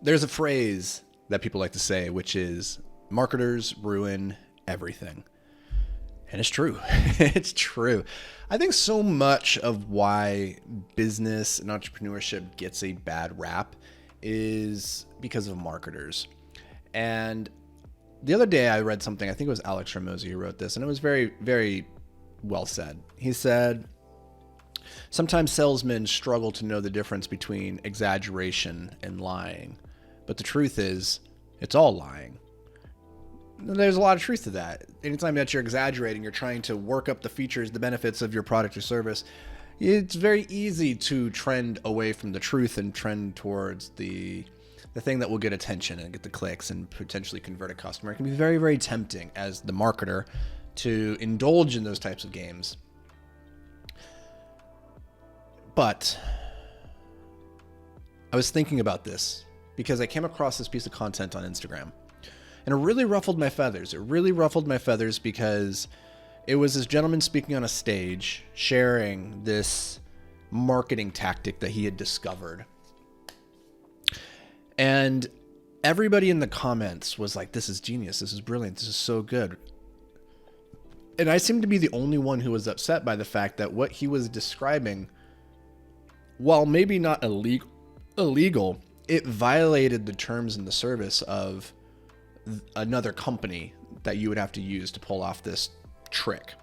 There's a phrase that people like to say, which is marketers ruin everything. And it's true. It's true. I think so much of why business and entrepreneurship gets a bad rap is because of marketers. And the other day I read something, I think it was Alex Ramosi who wrote this, and it was very, very well said. He said, sometimes salesmen struggle to know the difference between exaggeration and lying. But the truth is, it's all lying. There's a lot of truth to that. Anytime that you're exaggerating, you're trying to work up the features, the benefits of your product or service, it's very easy to trend away from the truth and trend towards the thing that will get attention and get the clicks and potentially convert a customer. It can be very, very tempting as the marketer to indulge in those types of games. But I was thinking about this because I came across this piece of content on Instagram. And it really ruffled my feathers. It really ruffled my feathers because it was this gentleman speaking on a stage, sharing this marketing tactic that he had discovered. And everybody in the comments was like, this is genius. This is brilliant. This is so good. And I seemed to be the only one who was upset by the fact that what he was describing, while maybe not illegal, it violated the terms and the service of another company that you would have to use to pull off this trick.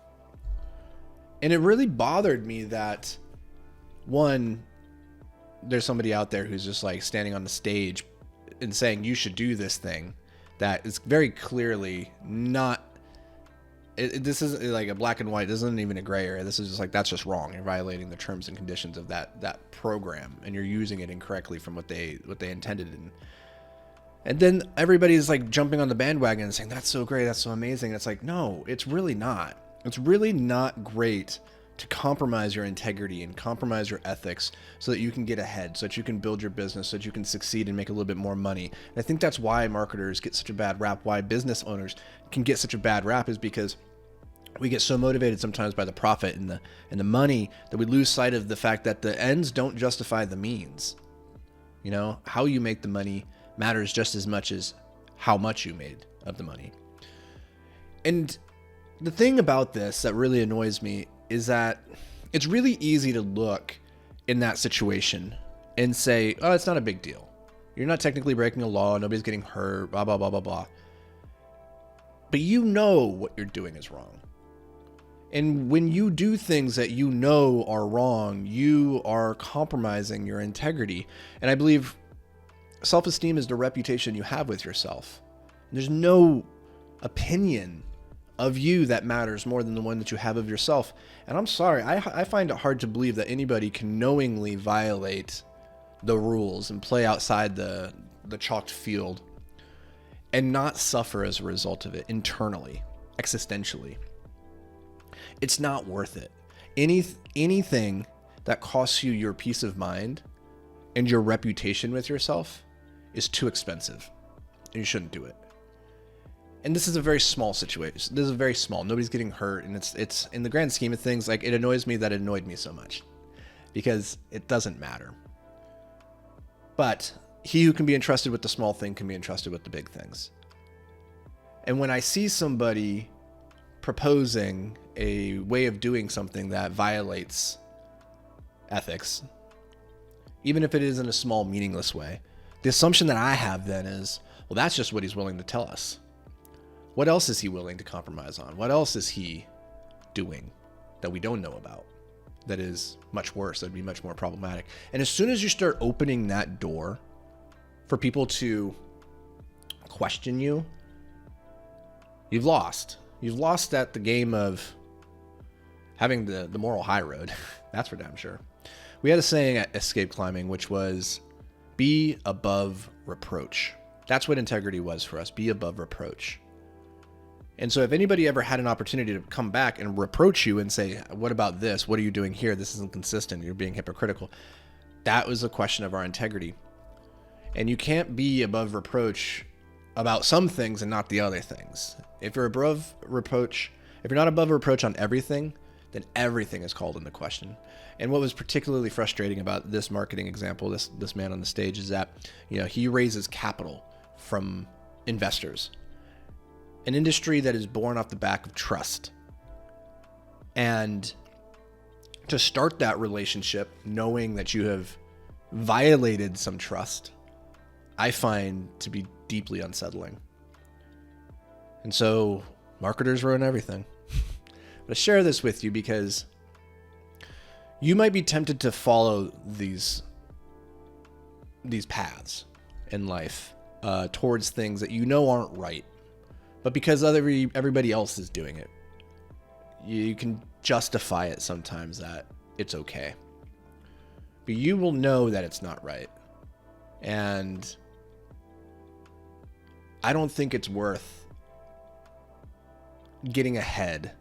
And it really bothered me that, one, there's somebody out there who's just like standing on the stage and saying you should do this thing that is very clearly not, this isn't like a black and white, this isn't even a gray area. This is just like, that's just wrong. You're violating the terms and conditions of that program, and you're using it incorrectly from what they intended. And then everybody's like jumping on the bandwagon and saying, that's so great, that's so amazing. And it's like, no, it's really not. It's really not great to compromise your integrity and compromise your ethics so that you can get ahead, so that you can build your business, so that you can succeed and make a little bit more money. And I think that's why marketers get such a bad rap, why business owners can get such a bad rap, is because we get so motivated sometimes by the profit and the money that we lose sight of the fact that the ends don't justify the means. You know, how you make the money matters just as much as how much you made of the money. And the thing about this that really annoys me is that it's really easy to look in that situation and say, oh, it's not a big deal. You're not technically breaking a law. Nobody's getting hurt, blah, blah, blah, blah, blah. But you know what you're doing is wrong. And when you do things that you know are wrong, you are compromising your integrity. And I believe self-esteem is the reputation you have with yourself. There's no opinion of you that matters more than the one that you have of yourself. And I'm sorry, I find it hard to believe that anybody can knowingly violate the rules and play outside the chalked field and not suffer as a result of it internally, existentially. It's not worth it. Anything that costs you your peace of mind and your reputation with yourself is too expensive. You shouldn't do it. And this is a very small situation. This is very small. Nobody's getting hurt. And it's in the grand scheme of things, like, it annoys me that it annoyed me so much because it doesn't matter. But he who can be entrusted with the small thing can be entrusted with the big things. And when I see somebody proposing a way of doing something that violates ethics, even if it is in a small, meaningless way, the assumption that I have then is, well, that's just what he's willing to tell us. What else is he willing to compromise on? What else is he doing that we don't know about that is much worse, that'd be much more problematic? And as soon as you start opening that door for people to question you, you've lost. You've lost at the game of having the moral high road. That's for damn sure. We had a saying at Escape Climbing, which was, be above reproach. That's what integrity was for us, be above reproach. And so if anybody ever had an opportunity to come back and reproach you and say, what about this? What are you doing here? This isn't consistent. You're being hypocritical. That was a question of our integrity. And you can't be above reproach about some things and not the other things. If you're above reproach, if you're not above reproach on everything, then everything is called into question. And what was particularly frustrating about this marketing example, this man on the stage, is that, he raises capital from investors, an industry that is born off the back of trust. And to start that relationship knowing that you have violated some trust, I find to be deeply unsettling. And so marketers ruin everything. But I share this with you because you might be tempted to follow these paths in life towards things that aren't right. But because everybody else is doing it, you can justify it sometimes that it's okay. But you will know that it's not right. And I don't think it's worth getting ahead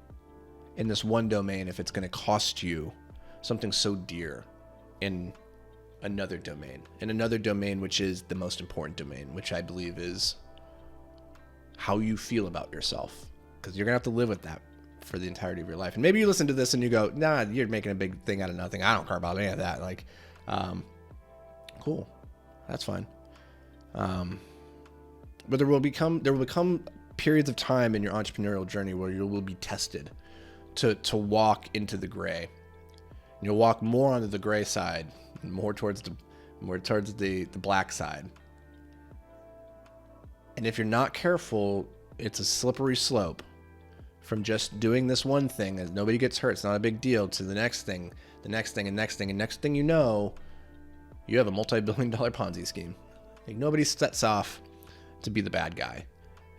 in this one domain if it's going to cost you something so dear in another domain, which is the most important domain, which I believe is how you feel about yourself, because you're going to have to live with that for the entirety of your life. And maybe you listen to this and you go, nah, you're making a big thing out of nothing. I don't care about any of that. Like, cool. That's fine. But there will become periods of time in your entrepreneurial journey where you will be tested to walk into the gray. And you'll walk more onto the gray side, more towards the black side. And if you're not careful, it's a slippery slope from just doing this one thing as nobody gets hurt, it's not a big deal, to the next thing, and next thing you know, you have a multi-billion-dollar Ponzi scheme. Like, nobody sets off to be the bad guy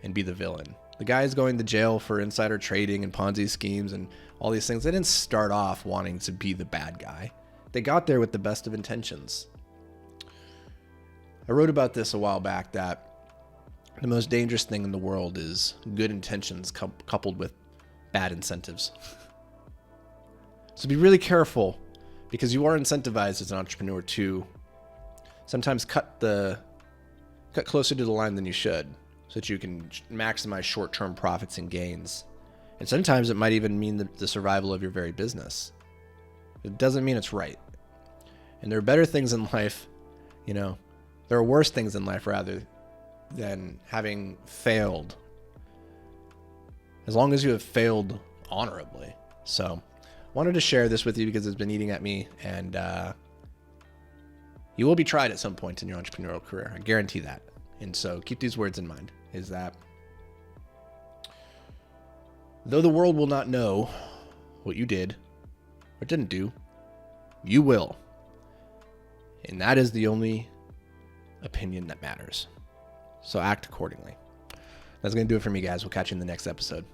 and be the villain. The guys going to jail for insider trading and Ponzi schemes and all these things, they didn't start off wanting to be the bad guy. They got there with the best of intentions. I wrote about this a while back, that the most dangerous thing in the world is good intentions coupled with bad incentives. So be really careful, because you are incentivized as an entrepreneur to sometimes cut closer to the line than you should, so that you can maximize short-term profits and gains. And sometimes it might even mean the survival of your very business. It doesn't mean it's right. And there are better things in life, there are worse things in life rather than having failed, as long as you have failed honorably. So wanted to share this with you because it's been eating at me, and you will be tried at some point in your entrepreneurial career. I guarantee that. And so keep these words in mind, is that though the world will not know what you did or didn't do, you will. And that is the only opinion that matters. So act accordingly. That's going to do it for me, guys. We'll catch you in the next episode.